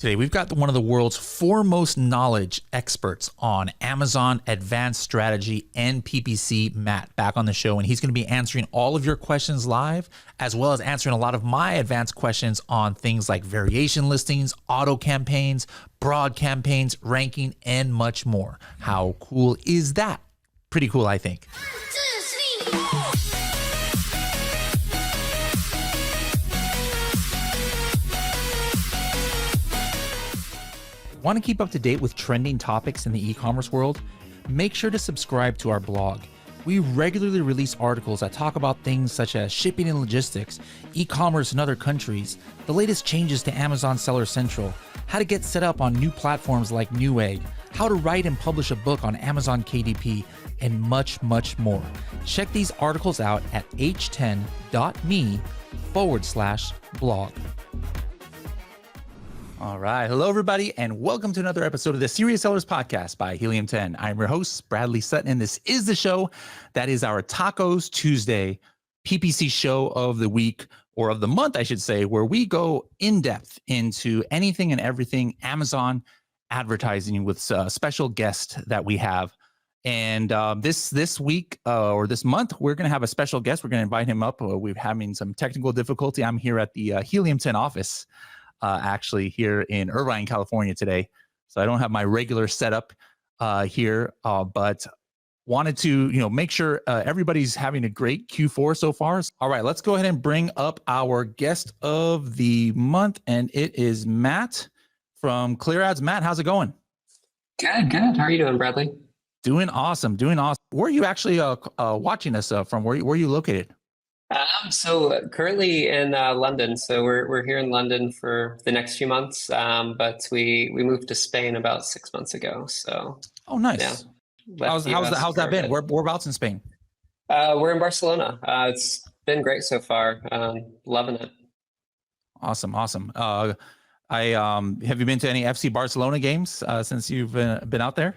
Today, we've got one of the world's foremost knowledge experts on Amazon Advanced Strategy and PPC, Matt, back on the show. And he's going to be answering all of your questions live, as well as answering a lot of my advanced questions on things like variation listings, auto campaigns, broad campaigns, ranking, and much more. How cool is that? Pretty cool, I think. Want to keep up to date with trending topics in the e-commerce world? Make sure to subscribe to our blog. We regularly release articles that talk about things such as shipping and logistics, e-commerce in other countries, the latest changes to Amazon Seller Central, how to get set up on new platforms like Newegg, how to write and publish a book on Amazon KDP, and much, much more. Check these articles out at h10.me/blog. All right. Hello, everybody, and welcome to another episode of the Serious Sellers Podcast by Helium 10. I'm your host, Bradley Sutton, and this is the show that is our Tacos Tuesday PPC show of the week, or of the month, I should say, where we go in depth into anything and everything Amazon advertising with a special guest that we have. And this week or this month, we're going to have a special guest. We're going to invite him up. We're having some technical difficulty. I'm here at the Helium 10 office. Actually here in Irvine, California today. So I don't have my regular setup here, but wanted to, make sure everybody's having a great Q4 so far. All right, let's go ahead and bring up our guest of the month, and it is Matt from Clear Ads. Matt, how's it going? Good. How are you doing, Bradley? Doing awesome. Where are you actually watching us from? Where are you located? So currently in London. So we're here in London for the next few months. But we moved to Spain about 6 months ago. So nice. Yeah, how's that been? Whereabouts in Spain? We're in Barcelona. It's been great so far. Loving it. Awesome. Have you been to any FC Barcelona games since you've been out there?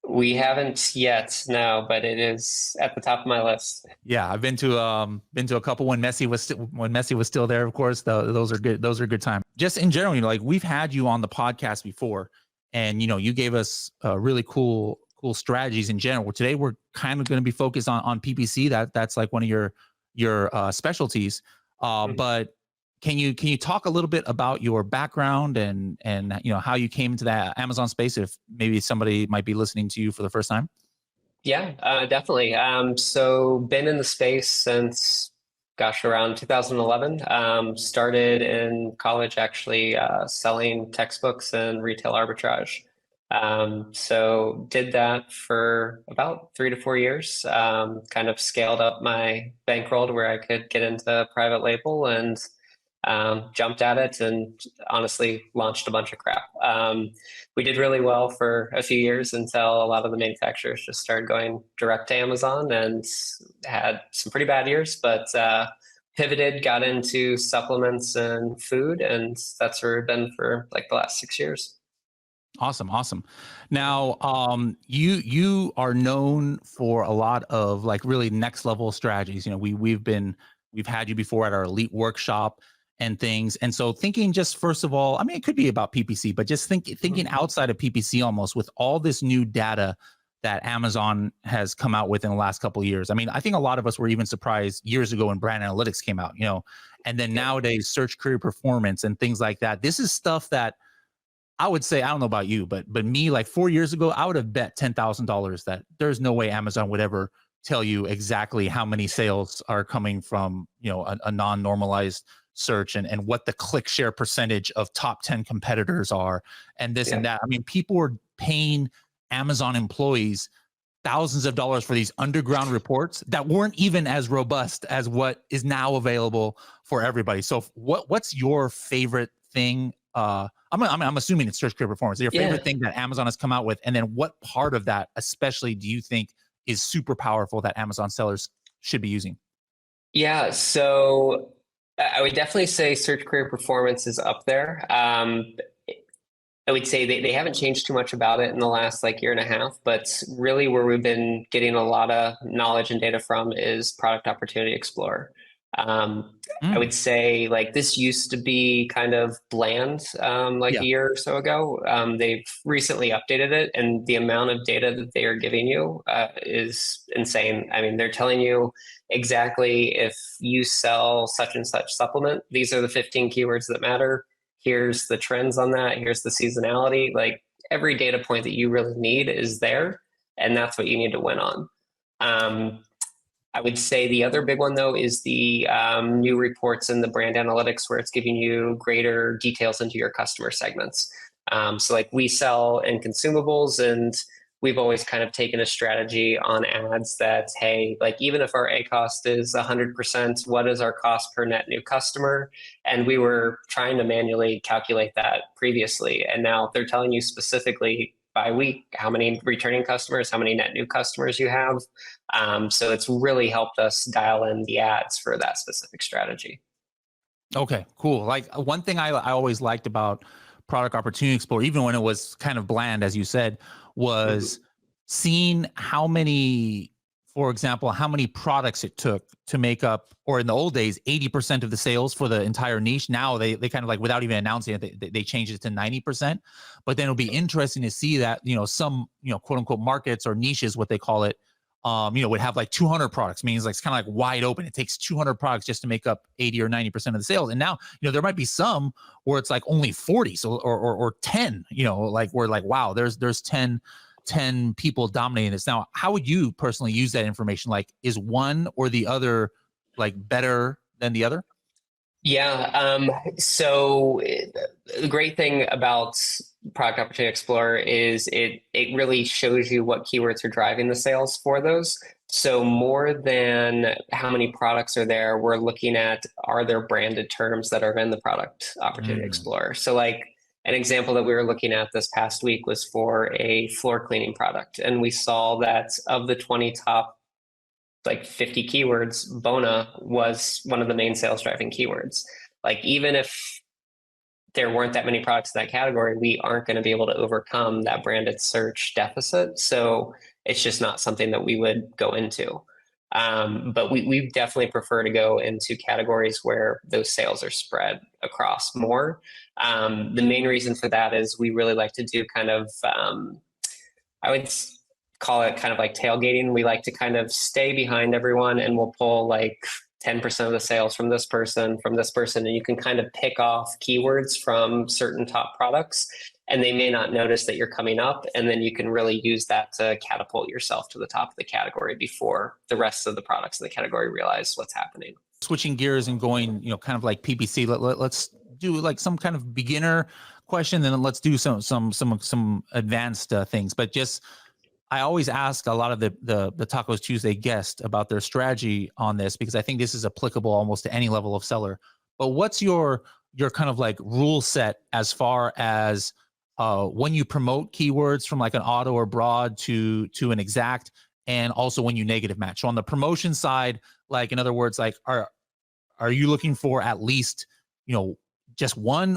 We haven't yet, no, but it is at the top of my list. Yeah, I've been to a couple when Messi was still there. Of course, those are good. Those are good times. Just in general, we've had you on the podcast before, and you gave us really cool strategies in general. Today, we're kind of going to be focused on PPC. That's like one of your specialties. But can you talk a little bit about your background and how you came into that Amazon space, if maybe somebody might be listening to you for the first time? Yeah, definitely. So been in the space since, around 2011. Started in college actually selling textbooks and retail arbitrage. So did that for about 3 to 4 years. Kind of scaled up my bankroll to where I could get into private label and jumped at it and honestly launched a bunch of crap. We did really well for a few years until a lot of the manufacturers just started going direct to Amazon and had some pretty bad years, but pivoted, got into supplements and food, and that's where we've been for like the last 6 years. Awesome. Now, you are known for a lot of like really next level strategies. We've had you before at our elite workshop and things. And so thinking just first of all, it could be about PPC, but just thinking outside of PPC almost with all this new data that Amazon has come out with in the last couple of years. I think a lot of us were even surprised years ago when brand analytics came out, and then nowadays search query performance and things like that. This is stuff that I would say, I don't know about you, but me, like 4 years ago, I would have bet $10,000 that there's no way Amazon would ever tell you exactly how many sales are coming from, a non-normalized search and what the click share percentage of top 10 competitors are and this and that. People were paying Amazon employees thousands of dollars for these underground reports that weren't even as robust as what is now available for everybody. So what's your favorite thing? I'm assuming it's search query performance. Your favorite thing that Amazon has come out with, and then what part of that especially do you think is super powerful that Amazon sellers should be using? Yeah, so I would definitely say search query performance is up there. I would say they haven't changed too much about it in the last year and a half, but really where we've been getting a lot of knowledge and data from is Product Opportunity Explorer. I Mm, would say like this used to be kind of bland like yeah. a year or so ago. They've recently updated it, and the amount of data that they are giving you is insane. I mean, they're telling you exactly if you sell such and such supplement, these are the 15 keywords that matter. Here's the trends on that. Here's the seasonality. Like every data point that you really need is there, and that's what you need to win on. Um, I would say the other big one, though, is the new reports in the brand analytics where it's giving you greater details into your customer segments. So, like, we sell in consumables, and we've always kind of taken a strategy on ads that, hey, like, even if our A cost is 100%, what is our cost per net new customer? And we were trying to manually calculate that previously. And now they're telling you specifically by week how many returning customers, how many net new customers you have. So it's really helped us dial in the ads for that specific strategy. Okay, cool. Like one thing I always liked about Product Opportunity Explorer, even when it was kind of bland, as you said, was Mhm. seeing how many, for example, how many products it took to make up, or in the old days, 80% of the sales for the entire niche. Now they kind of like without even announcing it, they changed it to 90%. But then it'll be interesting to see that, some, quote unquote markets or niches, what they call it, would have like 200 products, means like it's kind of like wide open. It takes 200 products just to make up 80 or 90% of the sales. And now, there might be some where it's like only 40, so or 10, like we're like, wow, there's 10 people dominating this. Now, how would you personally use that information? Like, is one or the other like better than the other? Yeah. So the great thing about Product Opportunity Explorer is it really shows you what keywords are driving the sales for those. So more than how many products are there, we're looking at are there branded terms that are in the Product Opportunity Mm, Explorer. So like an example that we were looking at this past week was for a floor cleaning product, and we saw that of the 20 top like 50 keywords, Bona was one of the main sales driving keywords. Like even if there weren't that many products in that category, we aren't going to be able to overcome that branded search deficit. So it's just not something that we would go into. But we definitely prefer to go into categories where those sales are spread across more. The main reason for that is we really like to do kind of I would call it kind of like tailgating. We like to kind of stay behind everyone, and we'll pull like 10% of the sales from this person, and you can kind of pick off keywords from certain top products, and they may not notice that you're coming up, and then you can really use that to catapult yourself to the top of the category before the rest of the products in the category realize what's happening. Switching gears and going, kind of like PPC. Let's do like some kind of beginner question, then let's do some advanced things. But just I always ask a lot of the Tacos Tuesday guest about their strategy on this, because I think this is applicable almost to any level of seller. But what's your kind of like rule set as far as when you promote keywords from like an auto or broad to an exact, and also when you negative match? So on the promotion side, like in other words, like are you looking for at least, just one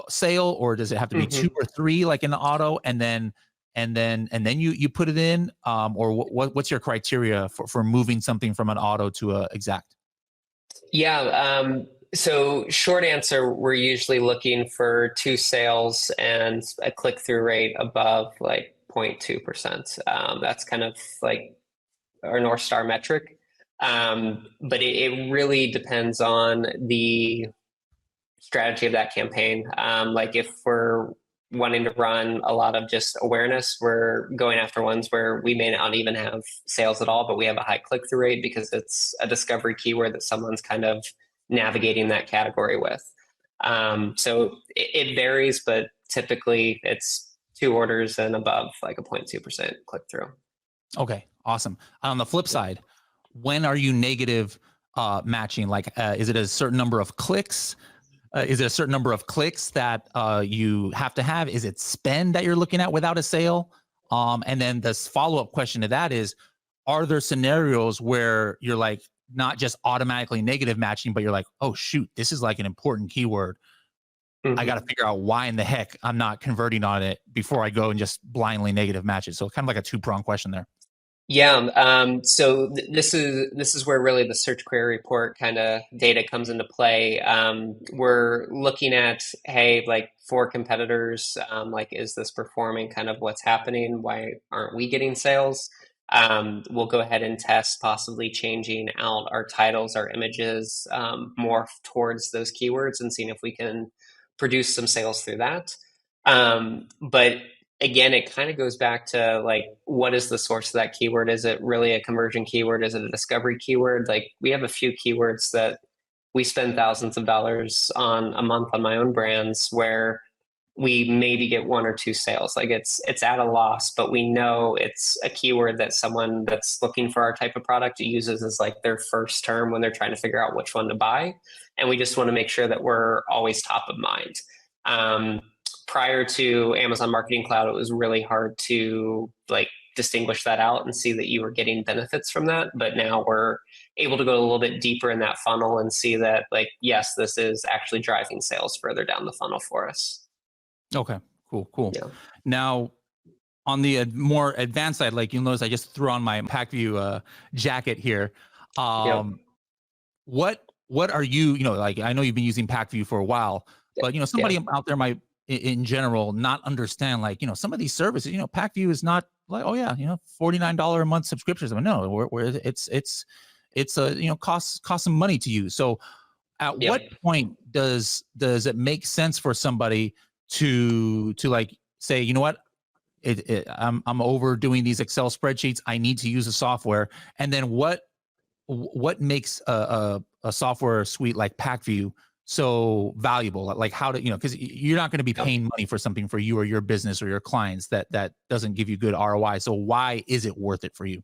sale, or does it have to be two Mm-hmm. or three like in the auto, and then you put it in, or what's your criteria for moving something from an auto to a exact? Yeah. So short answer, we're usually looking for two sales and a click-through rate above like 0.2%. That's kind of like our North Star metric. But it really depends on the strategy of that campaign. Like if we're wanting to run a lot of just awareness, we're going after ones where we may not even have sales at all, but we have a high click-through rate because it's a discovery keyword that someone's kind of navigating that category with. So it varies, but typically it's two orders and above like a 0.2% click-through. Okay, awesome. On the flip side, when are you negative matching? Like, is it a certain number of clicks? Is it a certain number of clicks that you have to have? Is it spend that you're looking at without a sale? And then this follow-up question to that is, are there scenarios where you're like not just automatically negative matching, but you're like, oh shoot, this is like an important keyword. I got to Mhm. figure out why in the heck I'm not converting on it before I go and just blindly negative match it. So kind of like a two-pronged question there. Yeah, so this is where really the search query report kind of data comes into play. We're looking at, hey, like for competitors, like is this performing? Kind of what's happening? Why aren't we getting sales? We'll go ahead and test possibly changing out our titles, our images, more towards those keywords and seeing if we can produce some sales through that. But again, it kind of goes back to like, what is the source of that keyword? Is it really a conversion keyword? Is it a discovery keyword? Like, we have a few keywords that we spend thousands of dollars on a month on my own brands where we maybe get one or two sales. Like, it's at a loss, but we know it's a keyword that someone that's looking for our type of product uses as like their first term when they're trying to figure out which one to buy. And we just want to make sure that we're always top of mind. Um, Prior to Amazon Marketing Cloud, it was really hard to like distinguish that out and see that you were getting benefits from that. But now we're able to go a little bit deeper in that funnel and see that, like, yes, this is actually driving sales further down the funnel for us. Okay, cool. Yeah. Now, on the more advanced side, like you'll notice I just threw on my Pacvue jacket here. Yep. What are you, like I know you've been using Pacvue for a while, but somebody Yeah. out there might in general not understand, like, some of these services, Pacvue is not like, oh yeah, $49 a month subscriptions. I mean, no, where it's costs some money to use. So at Yep. what point does it make sense for somebody to like say, you know what, I'm overdoing these Excel spreadsheets, I need to use a software? And then what makes a software suite like Pacvue so valuable? Like how to, because you're not going to be Yep. paying money for something for you or your business or your clients that doesn't give you good ROI. So why is it worth it for you?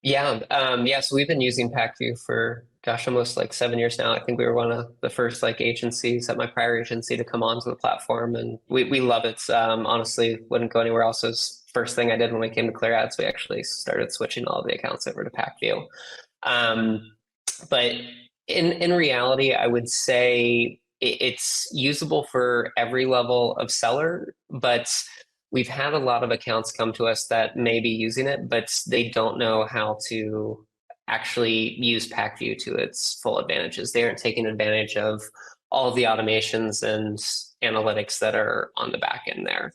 Yeah. So we've been using Pacvue for, gosh, almost like 7 years now. I think we were one of the first like agencies at my prior agency to come onto the platform, and we love it. Honestly, wouldn't go anywhere else. It was first thing I did when we came to Clear Ads. We actually started switching all of the accounts over to Pacvue. Um, but in reality, I would say it's usable for every level of seller, but we've had a lot of accounts come to us that may be using it, but they don't know how to actually use Pacvue to its full advantages. They aren't taking advantage of all of the automations and analytics that are on the back end there.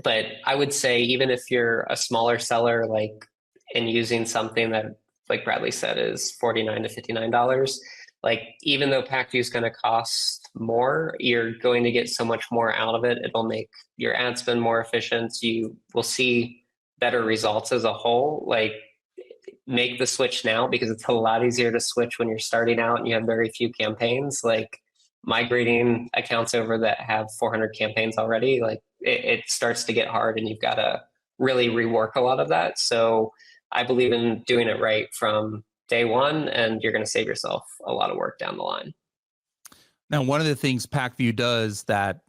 But I would say, even if you're a smaller seller, like, and using something that, like Bradley said, is $49 to $59, like, even though Pacvue is going to cost more, you're going to get so much more out of it. It'll make your ad spend more efficient. You will see better results as a whole. Like, make the switch now, because it's a lot easier to switch when you're starting out and you have very few campaigns. Like, migrating accounts over that have 400 campaigns already, like, it starts to get hard and you've got to really rework a lot of that. So I believe in doing it right from day one, and you're going to save yourself a lot of work down the line. Now, one of the things Pacvue does that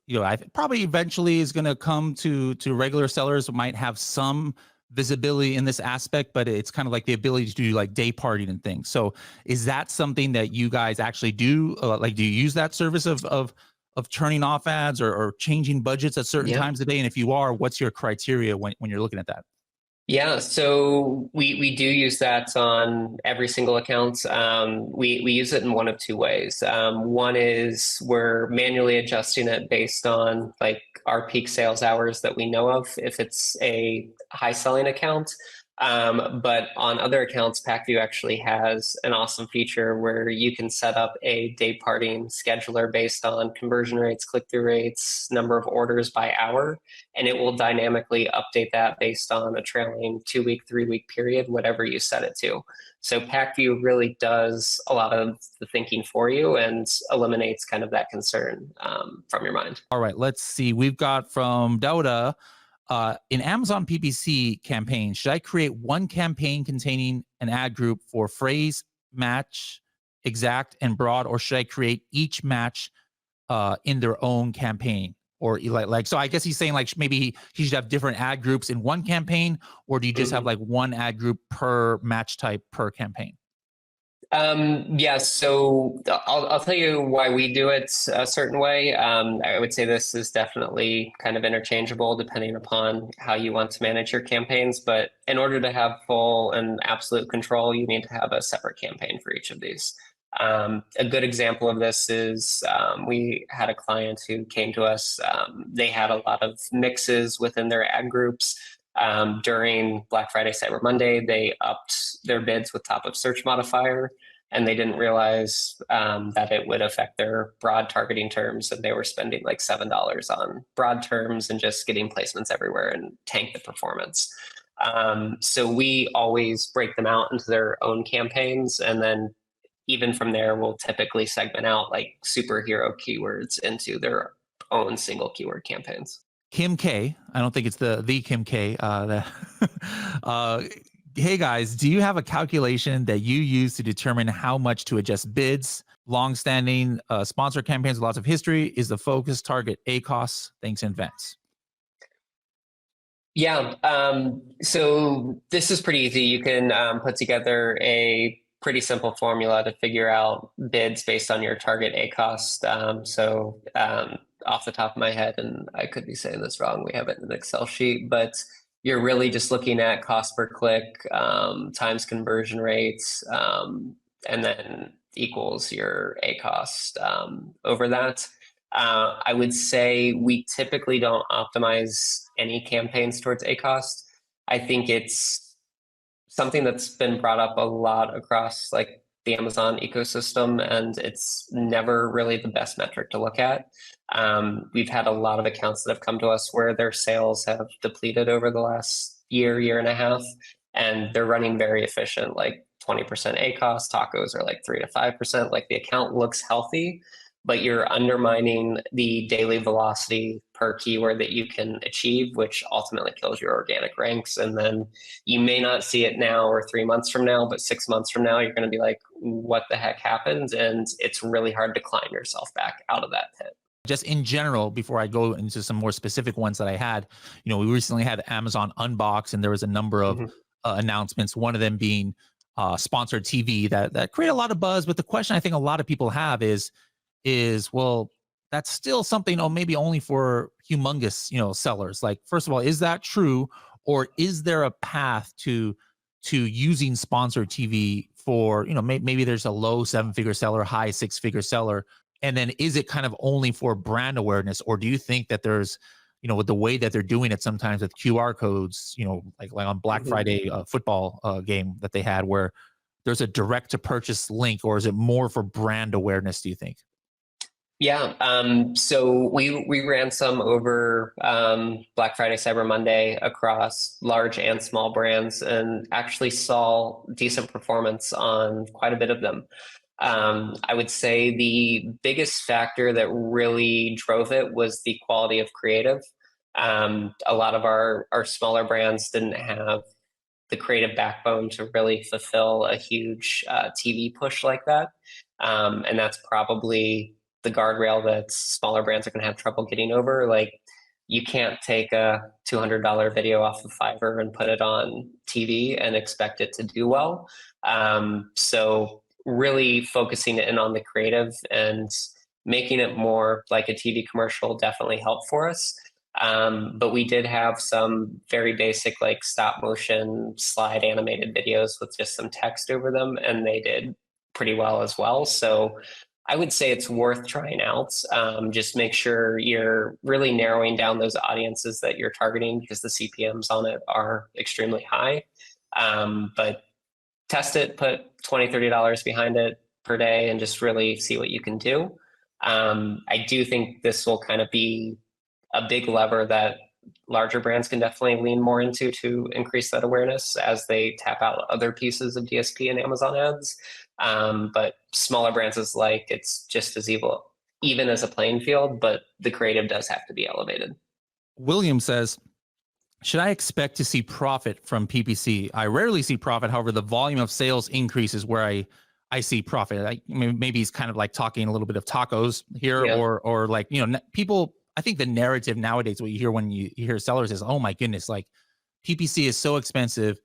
I probably eventually is going to come to regular sellers, might have some visibility in this aspect, but it's kind of like the ability to do like day parting and things. So is that something that you guys actually do? Like, do you use that service of turning off ads or changing budgets at certain Yeah. times of the day? And if you are, what's your criteria when you're looking at that? Yeah, so we do use that on every single account. We use it in one of two ways. One is we're manually adjusting it based on like our peak sales hours that we know of, if it's a high selling account. But on other accounts, Pacvue actually has an awesome feature where you can set up a day parting scheduler based on conversion rates, click-through rates, number of orders by hour, and it will dynamically update that based on a trailing 2-week, 3-week period, whatever you set it to. So Pacvue really does a lot of the thinking for you and eliminates kind of that concern from your mind. All right, let's see. We've got from Dauda, in Amazon PPC campaign, should I create one campaign containing an ad group for phrase, match, exact, and broad, or should I create each match in their own campaign? Or like, so I guess he's saying like maybe he should have different ad groups in one campaign, or do you just have like one ad group per match type per campaign? Yeah, so I'll tell you why we do it a certain way. I would say this is definitely kind of interchangeable depending upon how you want to manage your campaigns. But in order to have full and absolute control, you need to have a separate campaign for each of these. A good example of this is we had a client who came to us. They had a lot of mixes within their ad groups. During Black Friday, Cyber Monday, they upped their bids with top of search modifier, and they didn't realize that it would affect their broad targeting terms. And they were spending like $7 on broad terms and just getting placements everywhere and tank the performance. So we always break them out into their own campaigns. And then even from there, we'll typically segment out like superhero keywords into their own single keyword campaigns. Kim K, I don't think it's the Kim K. Hey guys, do you have a calculation that you use to determine how much to adjust bids? Long-standing sponsor campaigns with lots of history. Is the focus target ACOS? Thanks in advance. Yeah, so this is pretty easy. You can put together a pretty simple formula to figure out bids based on your target ACOS. So off the top of my head, and I could be saying this wrong, we have it in an Excel sheet, but you're really just looking at cost per click times conversion rates, and then equals your ACOS over that. I would say we typically don't optimize any campaigns towards ACOS. I think it's something that's been brought up a lot across like the Amazon ecosystem, and it's never really the best metric to look at. We've had a lot of accounts that have come to us where their sales have depleted over the last year and a half, and they're running very efficient, like 20% ACOS. Tacos are like 3 to 5%. Like the account looks healthy, but you're undermining the daily velocity per keyword that you can achieve, which ultimately kills your organic ranks. And then you may not see it now or 3 months from now, but 6 months from now, you're going to be like, what the heck happened? And it's really hard to climb yourself back out of that pit. Just in general, before I go into some more specific ones that I had, we recently had Amazon Unbox, and there was a number of announcements, one of them being sponsored TV that create a lot of buzz. But the question I think a lot of people have is, well, that's still something, maybe only for humongous, sellers. Like, first of all, is that true? Or is there a path to using sponsored TV for, maybe there's a low 7-figure seller, high 6-figure seller. And then is it kind of only for brand awareness? Or do you think that there's, with the way that they're doing it sometimes with QR codes, like on Black Friday football game that they had, where there's a direct to purchase link, or is it more for brand awareness, do you think? Yeah, so we ran some over Black Friday, Cyber Monday across large and small brands, and actually saw decent performance on quite a bit of them. I would say the biggest factor that really drove it was the quality of creative. A lot of our smaller brands didn't have the creative backbone to really fulfill a huge TV push like that, and that's probably the guardrail that smaller brands are going to have trouble getting over. Like, you can't take a $200 video off of Fiverr and put it on TV and expect it to do well. So really focusing in on the creative and making it more like a TV commercial definitely helped for us. But we did have some very basic, like stop motion slide animated videos with just some text over them, and they did pretty well as well. So I would say it's worth trying out. Just make sure you're really narrowing down those audiences that you're targeting, because the CPMs on it are extremely high. But test it, put $20, $30 behind it per day, and just really see what you can do. I do think this will kind of be a big lever that larger brands can definitely lean more into to increase that awareness as they tap out other pieces of DSP and Amazon ads. But smaller brands is like, it's just as even as a playing field, but the creative does have to be elevated. William says, should I expect to see profit from PPC? I rarely see profit. However, the volume of sales increases where I see profit. Maybe he's kind of like talking a little bit of tacos here, yeah. or like, people, I think the narrative nowadays, what you hear when you hear sellers is, oh my goodness, like PPC is so expensive.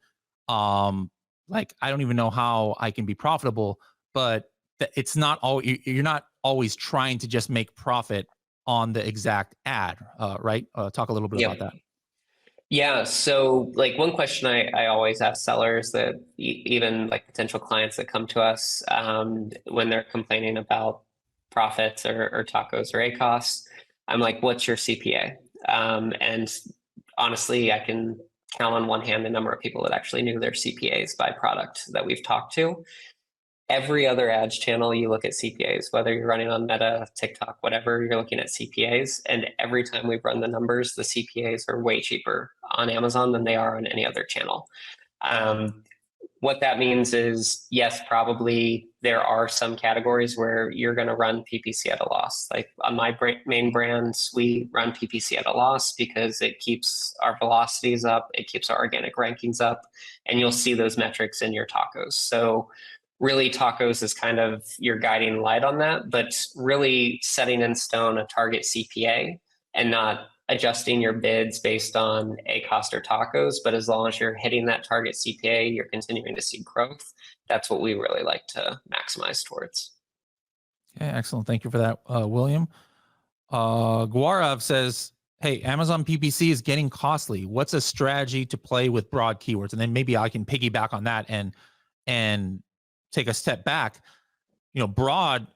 Like, I don't even know how I can be profitable. but it's not all, you're not always trying to just make profit on the exact ad, right? Talk a little bit about that. Yeah. So like one question I always ask sellers that even like potential clients that come to us when they're complaining about profits or tacos or ACOS, I'm like, what's your CPA? And honestly, I can count on one hand the number of people that actually knew their CPAs by product that we've talked to. Every other ads channel, you look at CPAs, whether you're running on Meta, TikTok, whatever, you're looking at CPAs. And every time we've run the numbers, the CPAs are way cheaper on Amazon than they are on any other channel. What that means is, yes, probably there are some categories where you're going to run PPC at a loss. Like on my main brands, we run PPC at a loss because it keeps our velocities up, it keeps our organic rankings up, and you'll see those metrics in your tacos. So really tacos is kind of your guiding light on that, but really setting in stone a target CPA and not adjusting your bids based on ACOS or tacos. But as long as you're hitting that target CPA, you're continuing to see growth. That's what we really like to maximize towards. Okay, excellent. Thank you for that, William. Guarav says, hey, Amazon PPC is getting costly. What's a strategy to play with broad keywords? And then maybe I can piggyback on that and take a step back. Broad,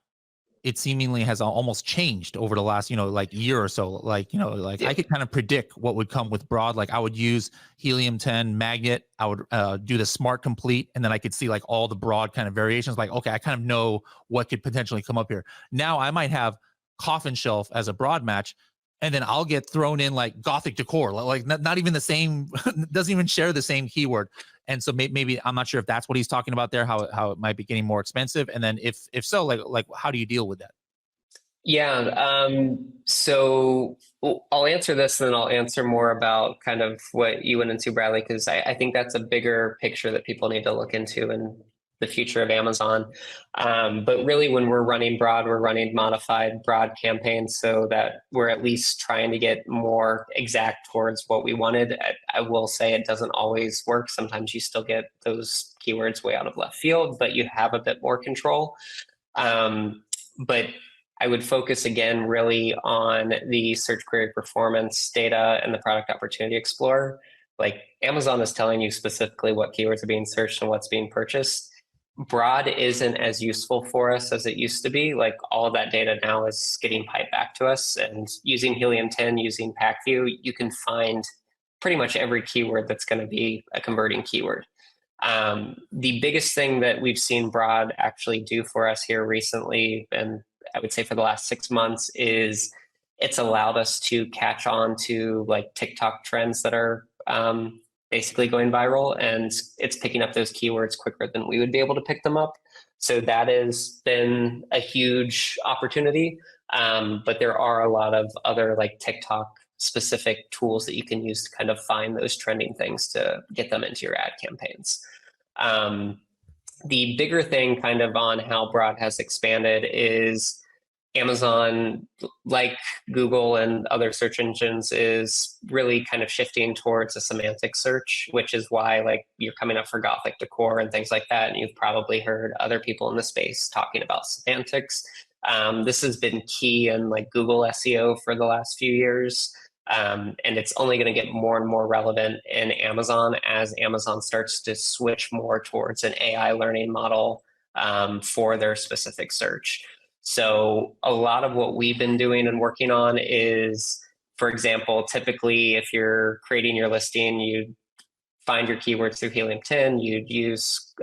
it seemingly has almost changed over the last, like year or so. Like, I could kind of predict what would come with broad. Like I would use Helium 10 magnet. I would do the smart complete. And then I could see like all the broad kind of variations. Like, okay, I kind of know what could potentially come up here. Now I might have coffin shelf as a broad match. And then I'll get thrown in like Gothic decor, like not even the same, doesn't even share the same keyword. And so maybe I'm not sure if that's what he's talking about there, how it might be getting more expensive. And then if so, like how do you deal with that? Yeah. So I'll answer this and then I'll answer more about kind of what you went into, Bradley, because I think that's a bigger picture that people need to look into in the future of Amazon. But really when we're running broad, we're running modified broad campaigns so that we're at least trying to get more exact towards what we wanted. I will say it doesn't always work. Sometimes you still get those keywords way out of left field, but you have a bit more control. But I would focus again really on the search query performance data and the product opportunity explorer. Like Amazon is telling you specifically what keywords are being searched and what's being purchased. Broad isn't as useful for us as it used to be. Like all of that data now is getting piped back to us, and using Helium 10, using Pacvue, you can find pretty much every keyword that's going to be a converting keyword. The biggest thing that we've seen broad actually do for us here recently, and I would say for the last 6 months, is it's allowed us to catch on to like TikTok trends that are basically going viral, and it's picking up those keywords quicker than we would be able to pick them up. So that has been a huge opportunity. But there are a lot of other like TikTok specific tools that you can use to kind of find those trending things to get them into your ad campaigns. The bigger thing kind of on how broad has expanded is Amazon, like Google and other search engines, is really kind of shifting towards a semantic search, which is why like you're coming up for Gothic decor and things like that. And you've probably heard other people in the space talking about semantics. This has been key in like Google SEO for the last few years. And it's only going to get more and more relevant in Amazon as Amazon starts to switch more towards an AI learning model for their specific search. So a lot of what we've been doing and working on is, for example, typically if you're creating your listing, you find your keywords through Helium 10, you'd use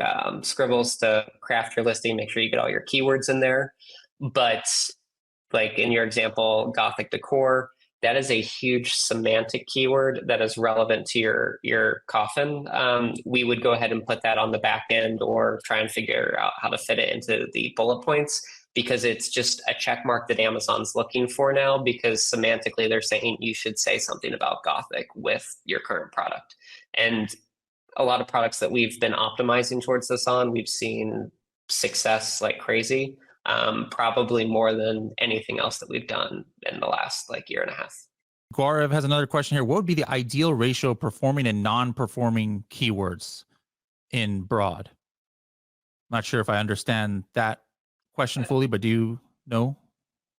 scribbles to craft your listing, make sure you get all your keywords in there. But like in your example, Gothic decor, that is a huge semantic keyword that is relevant to your coffin. We would go ahead and put that on the back end or try and figure out how to fit it into the bullet points, because it's just a check mark that Amazon's looking for now, because semantically they're saying you should say something about Gothic with your current product. And a lot of products that we've been optimizing towards this on, we've seen success like crazy, probably more than anything else that we've done in the last like year and a half. Gaurav has another question here. What would be the ideal ratio of performing and non-performing keywords in broad? Not sure if I understand that question fully, but do you know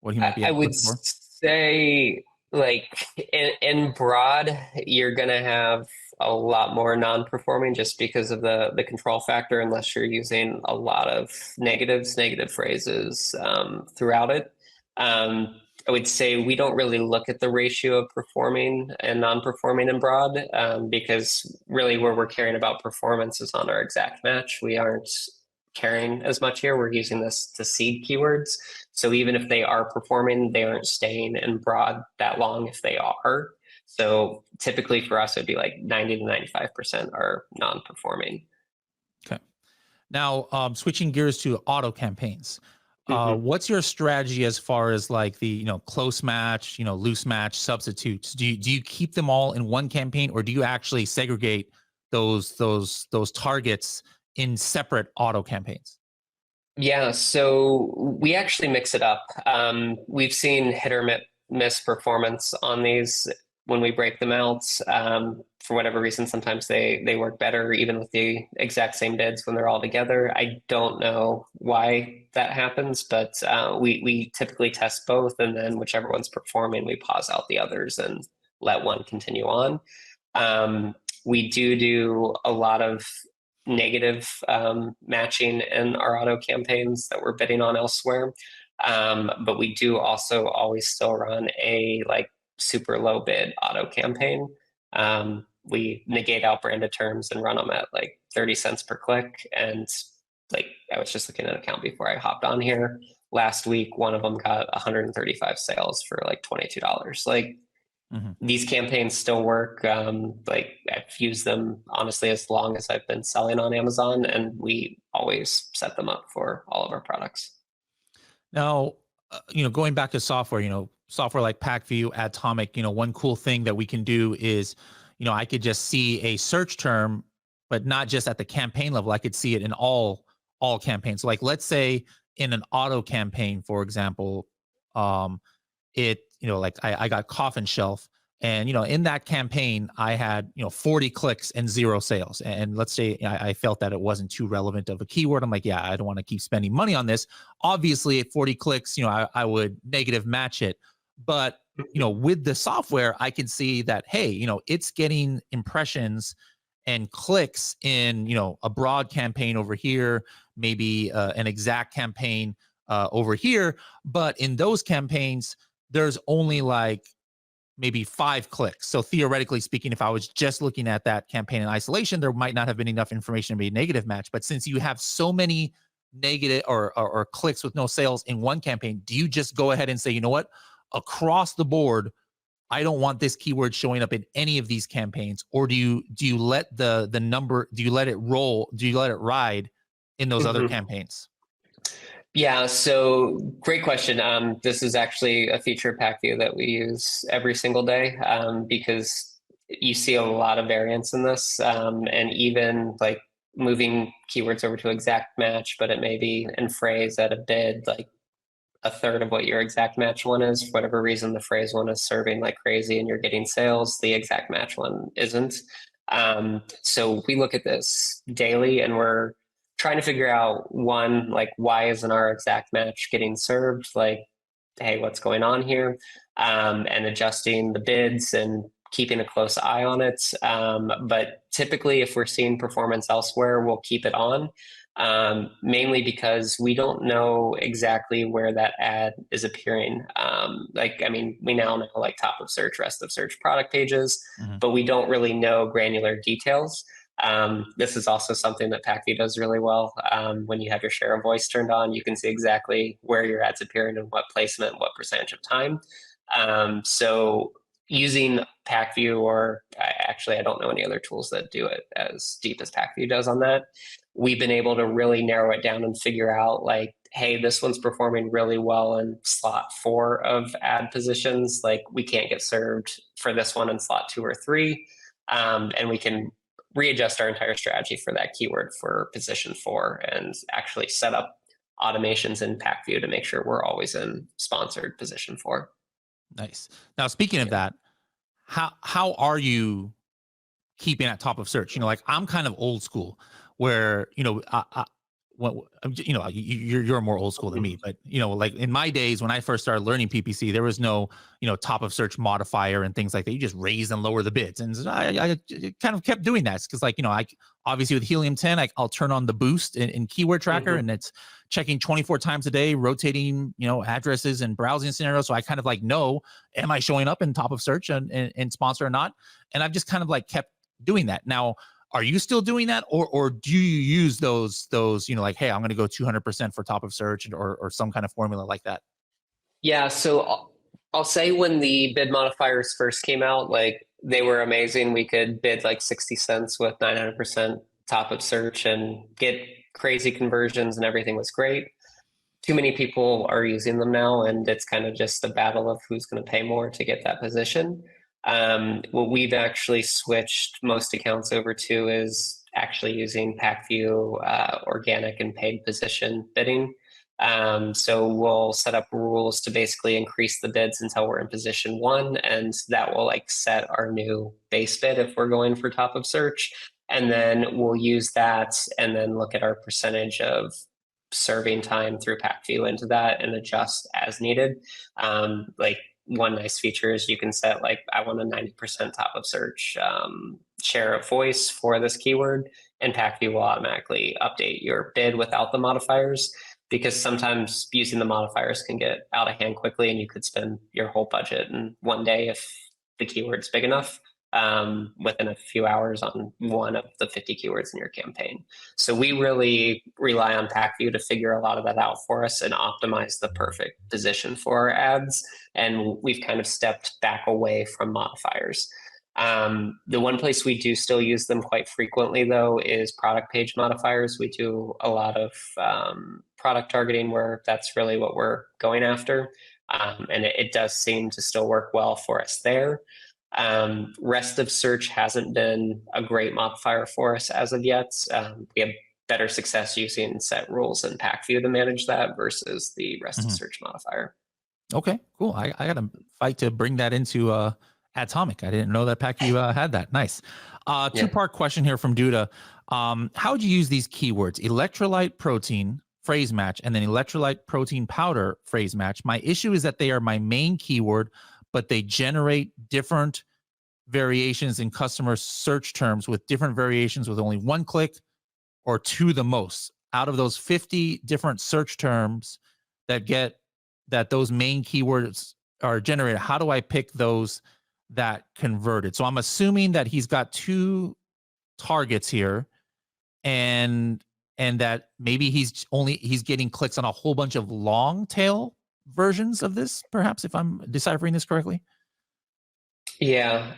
what he might be I would looking for? say, like in broad, you're gonna have a lot more non-performing just because of the control factor, unless you're using a lot of negatives, negative phrases throughout it. I would say we don't really look at the ratio of performing and non-performing in broad because really where we're caring about performance is on our exact match. We aren't caring as much here. We're using this to seed keywords. So even if they are performing, they aren't staying in broad that long if they are. So typically for us, it'd be like 90 to 95% are non-performing. Okay. Now, switching gears to auto campaigns. Mhm. What's your strategy as far as like the close match, loose match substitutes? Do you keep them all in one campaign, or do you actually segregate those targets in separate auto campaigns? Yeah, so we actually mix it up. We've seen hit or miss performance on these when we break them out. For whatever reason, sometimes they work better even with the exact same bids when they're all together. I don't know why that happens, but we typically test both, and then whichever one's performing, we pause out the others and let one continue on. We do a lot of negative matching in our auto campaigns that we're bidding on elsewhere. But we do also always still run a like super low bid auto campaign. We negate out branded terms and run them at like 30 cents per click. And like I was just looking at an account before I hopped on here. Last week, one of them got 135 sales for like $22. Like Mhm. these campaigns still work. Like I've used them honestly as long as I've been selling on Amazon, and we always set them up for all of our products. Now, going back to software, software like Pacvue, Atomic, one cool thing that we can do is, I could just see a search term, but not just at the campaign level. I could see it in all campaigns. Like let's say in an auto campaign, for example, um, like I got coffin shelf, and in that campaign I had 40 clicks and 0 sales, and let's say I felt that it wasn't too relevant of a keyword. I'm like, yeah, I don't want to keep spending money on this. Obviously at 40 clicks, I would negative match it. But with the software I can see that, hey, it's getting impressions and clicks in a broad campaign over here, maybe an exact campaign over here. But in those campaigns there's only like maybe 5 clicks. So theoretically speaking, if I was just looking at that campaign in isolation, there might not have been enough information to be a negative match. But since you have so many negative or clicks with no sales in one campaign, do you just go ahead and say, you know what, across the board, I don't want this keyword showing up in any of these campaigns? Or do you let the number, do you let it roll, do you let it ride in those other Mhm. campaigns? Yeah, so great question. This is actually a feature of Pacvue that we use every single day because you see a lot of variance in this, and even like moving keywords over to exact match, but it may be in phrase at a bid like a third of what your exact match one is. For whatever reason, the phrase one is serving like crazy and you're getting sales. The exact match one isn't. So we look at this daily and we're trying to figure out one, like why isn't our exact match getting served? Like, hey, what's going on here? And adjusting the bids and keeping a close eye on it. But typically, if we're seeing performance elsewhere, we'll keep it on, mainly because we don't know exactly where that ad is appearing. Like, I mean, we now know like top of search, rest of search, product pages, Mhm. but we don't really know granular details. This is also something that Pacvue does really well. When you have your share of voice turned on, you can see exactly where your ads appearing and what placement, what percentage of time. So using Pacvue, or actually, I don't know any other tools that do it as deep as Pacvue does on that. We've been able to really narrow it down and figure out like, hey, this one's performing really well in slot 4 of ad positions. Like we can't get served for this one in slot 2 or 3. And we can readjust our entire strategy for that keyword for position 4 and actually set up automations in Pacvue to make sure we're always in sponsored position 4. Nice. Now, speaking of Yeah. that, how are you keeping at top of search? Like I'm kind of old school, where you're more old school than me, but like in my days when I first started learning PPC, there was no, top of search modifier and things like that. You just raise and lower the bids, and I kind of kept doing that because, like, I obviously with Helium 10, I'll turn on the boost in keyword tracker, and it's checking 24 times a day, rotating, addresses and browsing scenarios. So I kind of like know, am I showing up in top of search and sponsor or not? And I've just kind of like kept doing that. Now, are you still doing that, or do you use those like, hey, I'm going to go 200% for top of search, or some kind of formula like that? Yeah, so I'll say when the bid modifiers first came out, like they were amazing. We could bid like 60 cents with 900% top of search and get crazy conversions, and everything was great. Too many people are using them now, and it's kind of just a battle of who's going to pay more to get that position. What we've actually switched most accounts over to is actually using Pacvue organic and paid position bidding. So we'll set up rules to basically increase the bids until we're in position 1, and that will like set our new base bid if we're going for top of search. And then we'll use that and then look at our percentage of serving time through Pacvue into that and adjust as needed. Like one nice feature is you can set like, I want a 90% top of search share of voice for this keyword, and Pacvue will automatically update your bid without the modifiers, because sometimes using the modifiers can get out of hand quickly and you could spend your whole budget in one day if the keyword's big enough, within a few hours on one of the 50 keywords in your campaign. So we really rely on Pacvue to figure a lot of that out for us and optimize the perfect position for our ads. And we've kind of stepped back away from modifiers. The one place we do still use them quite frequently, though, is product page modifiers. We do a lot of product targeting where that's really what we're going after. And it does seem to still work well for us there. Rest of search hasn't been a great modifier for us as of yet. We have better success using set rules and Pacvue to manage that versus the rest of search modifier. Okay, cool. I got to fight to bring that into Atomic. I didn't know that Pacvue had that. Nice. Two-part question here from Duda. How would you use these keywords? Electrolyte protein phrase match and then electrolyte protein powder phrase match. My issue is that they are my main keyword, but they generate different variations in customer search terms with different variations with only one click or two the most. Out of those 50 different search terms that those main keywords are generated, how do I pick those that converted? So I'm assuming that he's got two targets here, and that maybe he's getting clicks on a whole bunch of long tail versions of this, perhaps, if I'm deciphering this correctly. Yeah.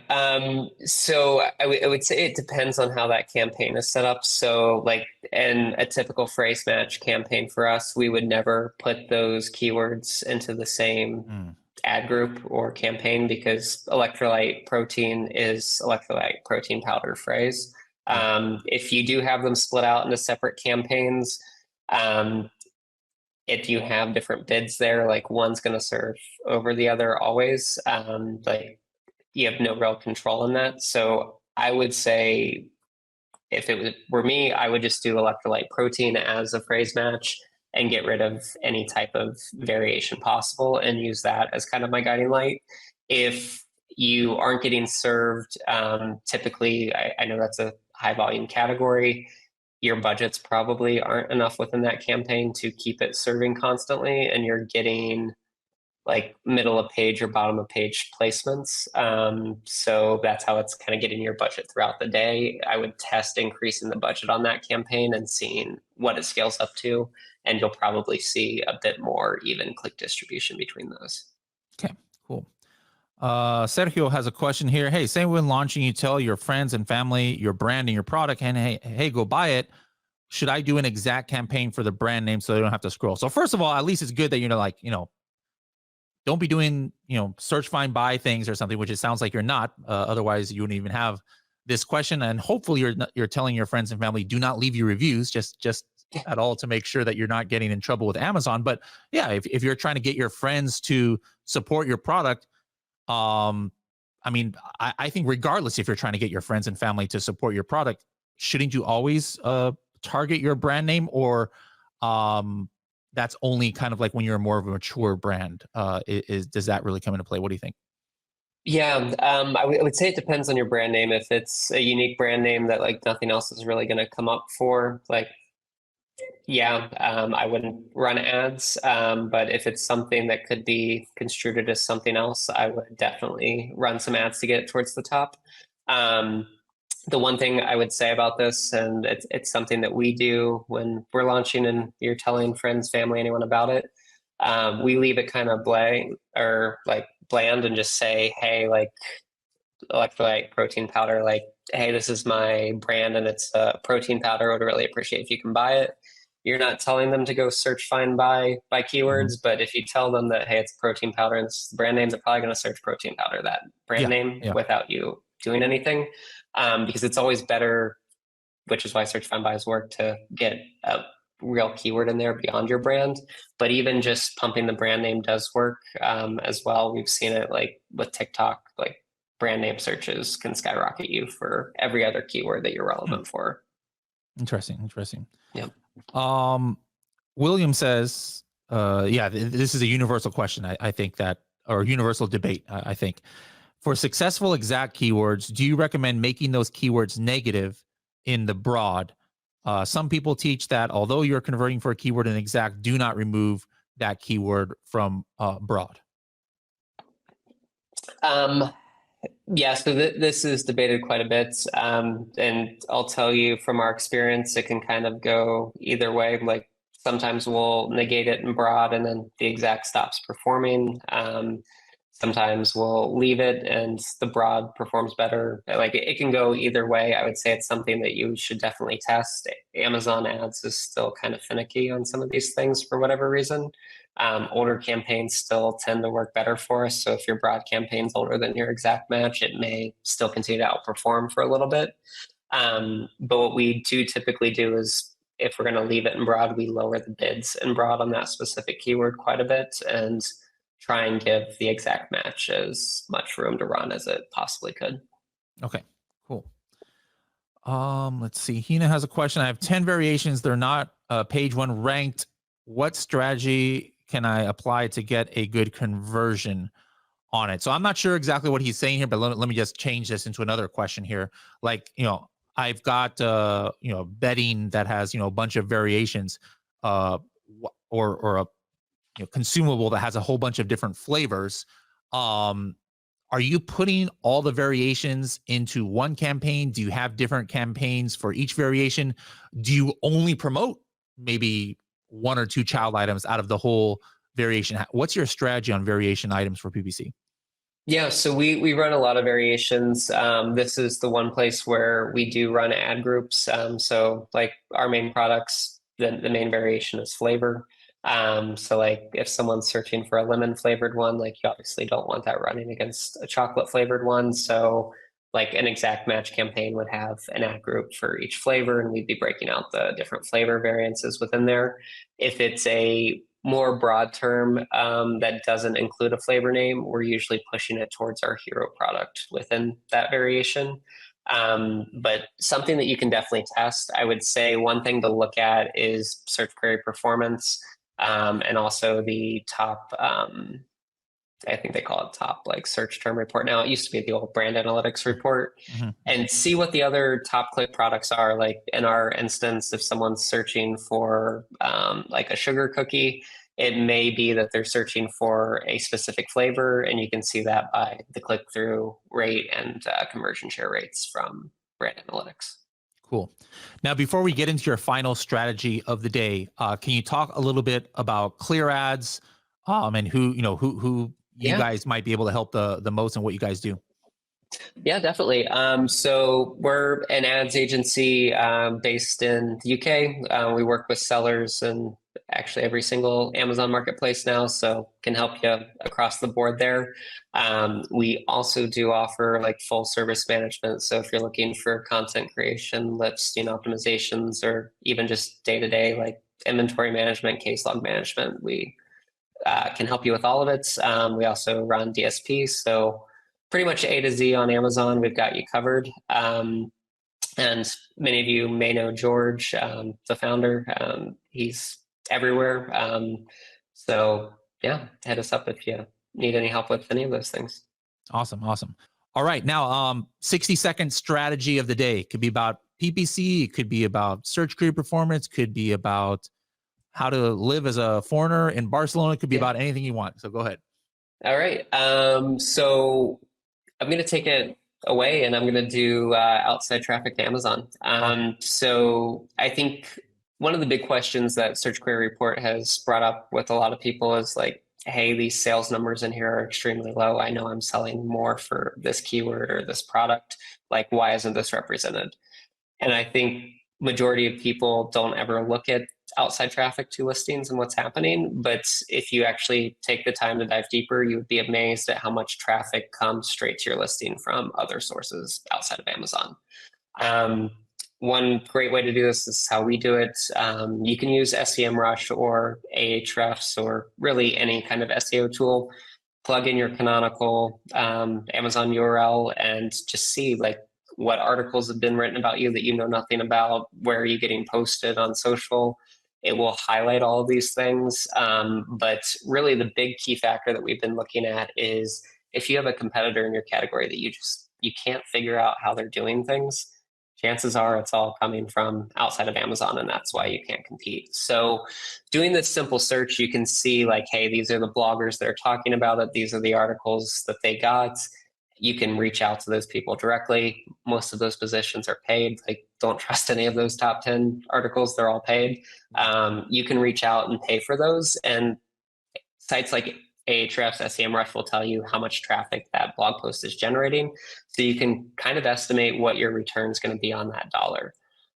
So I would say it depends on how that campaign is set up. So like in a typical phrase match campaign for us, we would never put those keywords into the same ad group or campaign, because electrolyte protein is electrolyte protein powder phrase. If you do have them split out into separate campaigns, if you have different bids there, like one's going to serve over the other always, like you have no real control in that. So I would say if it were me, I would just do electrolyte protein as a phrase match and get rid of any type of variation possible and use that as kind of my guiding light. If you aren't getting served, typically, I know that's a high volume category. Your budgets probably aren't enough within that campaign to keep it serving constantly, and you're getting like middle of page or bottom of page placements. So that's how it's kind of getting your budget throughout the day. I would test increasing the budget on that campaign and seeing what it scales up to, and you'll probably see a bit more even click distribution between those. Okay, cool. Sergio has a question here. Hey, say when launching, you tell your friends and family your brand and your product, and hey, go buy it. Should I do an exact campaign for the brand name so they don't have to scroll? So first of all, at least it's good that don't be doing, search, find, buy things or something, which it sounds like you're not. Otherwise, you wouldn't even have this question. And hopefully, you're telling your friends and family, do not leave your reviews, just at all, to make sure that you're not getting in trouble with Amazon. But yeah, if you're trying to get your friends to support your product, I think regardless if you're trying to get your friends and family to support your product, shouldn't you always target your brand name? Or that's only kind of like when you're more of a mature brand? Does that really come into play? What do you think? Yeah, I would say it depends on your brand name. If it's a unique brand name that like nothing else is really going to come up for, like, yeah, I wouldn't run ads. But if it's something that could be construed as something else, I would definitely run some ads to get it towards the top. Um, the one thing I would say about this, and it's something that we do when we're launching and you're telling friends, family, anyone about it, we leave it kind of blank or like bland and just say, hey, like electrolyte protein powder, like, hey, this is my brand and it's a protein powder. I would really appreciate if you can buy it. You're not telling them to go search, find, buy by Mhm. keywords, but if you tell them that, hey, it's a protein powder and it's the brand name, they're probably going to search protein powder, that brand Yeah, name, yeah. without you doing anything. Because it's always better, which is why search, find, buys work, to get a real keyword in there beyond your brand. But even just pumping the brand name does work as well. We've seen it like with TikTok, like brand name searches can skyrocket you for every other keyword that you're Hmm. relevant for. Interesting. Interesting. Yep. Um, William says, yeah, this is a universal question. I think that, or universal debate. I think for successful exact keywords, do you recommend making those keywords negative in the broad? Some people teach that although you're converting for a keyword in exact, do not remove that keyword from broad. Um, yeah, so this is debated quite a bit. And I'll tell you from our experience, it can kind of go either way. Like sometimes we'll negate it in broad and then the exact stops performing. Sometimes we'll leave it and the broad performs better. Like it can go either way. I would say it's something that you should definitely test. Amazon ads is still kind of finicky on some of these things for whatever reason. Older campaigns still tend to work better for us. So if your broad campaign's older than your exact match, it may still continue to outperform for a little bit. But what we do typically do is if we're going to leave it in broad, we lower the bids in broad on that specific keyword quite a bit and try and give the exact match as much room to run as it possibly could. Okay, cool. Let's see. Hina has a question. I have 10 variations. They're not page one ranked. What strategy can I apply to get a good conversion on it? So I'm not sure exactly what he's saying here, but let me just change this into another question here. Like, I've got bedding that has, a bunch of variations, or a consumable that has a whole bunch of different flavors. Um, are you putting all the variations into one campaign? Do you have different campaigns for each variation? Do you only promote maybe one or two child items out of the whole variation? What's your strategy on variation items for PPC? Yeah, so we run a lot of variations. This is the one place where we do run ad groups. So like our main products, the main variation is flavor. So like if someone's searching for a lemon flavored one, like you obviously don't want that running against a chocolate flavored one. So like an exact match campaign would have an ad group for each flavor, and we'd be breaking out the different flavor variances within there. If it's a more broad term that doesn't include a flavor name, we're usually pushing it towards our hero product within that variation. But something that you can definitely test, I would say one thing to look at is search query performance, and also the top, I think they call it top like search term report now. It used to be the old brand analytics report, Mm-hmm. and see what the other top click products are. Like in our instance, if someone's searching for like a sugar cookie, it may be that they're searching for a specific flavor, and you can see that by the click through rate and conversion share rates from brand analytics. Cool. Now, before we get into your final strategy of the day, can you talk a little bit about clear ads, and who you Yeah. guys might be able to help the most and what you guys do? Yeah, definitely. So we're an ads agency based in the UK. We work with sellers in actually every single Amazon marketplace now, so can help you across the board there. We also do offer like full service management. So if you're looking for content creation, listing optimizations, or even just day-to-day like inventory management, case log management, we can help you with all of it. We also run DSP, so pretty much A to Z on Amazon, we've got you covered. And many of you may know George, the founder. He's everywhere. So yeah, hit us up if you need any help with any of those things. Awesome. Awesome. All right. Now, 60-second strategy of the day could be about PPC. It could be about search query performance. Could be about how to live as a foreigner in Barcelona. It could be about anything you want. So go ahead. All right. So I'm going to take it away and I'm going to do outside traffic to Amazon. So I think one of the big questions that Search Query Report has brought up with a lot of people is like, hey, these sales numbers in here are extremely low. I know I'm selling more for this keyword or this product. Like, why isn't this represented? And I think majority of people don't ever look at outside traffic to listings and what's happening. But if you actually take the time to dive deeper, you would be amazed at how much traffic comes straight to your listing from other sources outside of Amazon. One great way to do this is how we do it. You can use SEMrush or Ahrefs or really any kind of SEO tool. Plug in your canonical Amazon URL and just see like what articles have been written about you that you know nothing about. Where are you getting posted on social? It will highlight all of these things. But really the big key factor that we've been looking at is if you have a competitor in your category that you can't figure out how they're doing things, chances are it's all coming from outside of Amazon, and that's why you can't compete. So doing this simple search, you can see like, hey, these are the bloggers that are talking about it. These are the articles that they got. You can reach out to those people directly. Most of those positions are paid. Like, don't trust any of those top 10 articles. They're all paid. You can reach out and pay for those. And sites like Ahrefs, SEMrush will tell you how much traffic that blog post is generating. So you can kind of estimate what your return is going to be on that dollar.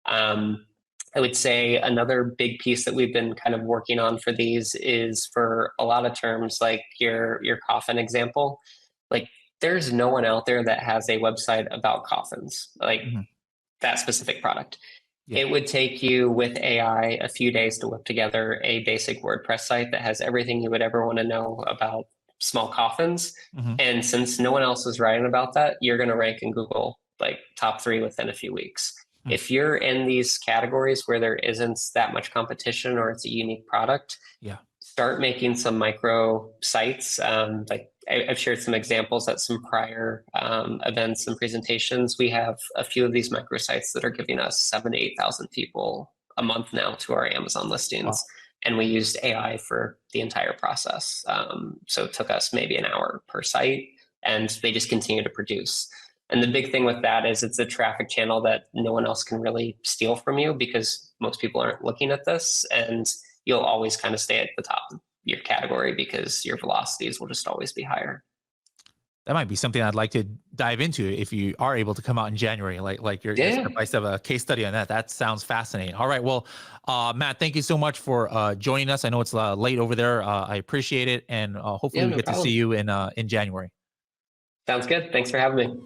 I would say another big piece that we've been kind of working on for these is for a lot of terms, like your coffin example. Like, there's no one out there that has a website about coffins, like that specific product. Yeah. It would take you with AI a few days to whip together a basic WordPress site that has everything you would ever want to know about small coffins. And since no one else is writing about that, you're going to rank in Google like top 3 within a few weeks. If you're in these categories where there isn't that much competition or it's a unique product, start making some micro sites. Like I've shared some examples at some prior events and presentations. We have a few of these micro sites that are giving us 7,000 to 8,000 people a month now to our Amazon listings. Wow. And we used AI for the entire process. So it took us maybe an hour per site, and they just continue to produce. And the big thing with that is it's a traffic channel that no one else can really steal from you because most people aren't looking at this, and you'll always kind of stay at the top of your category because your velocities will just always be higher. That might be something I'd like to dive into if you are able to come out in January, like your step-by-step a case study on that. That sounds fascinating. All right. Well, Matt, thank you so much for joining us. I know it's late over there. I appreciate it. And hopefully we get to see you in January. Sounds good. Thanks for having me.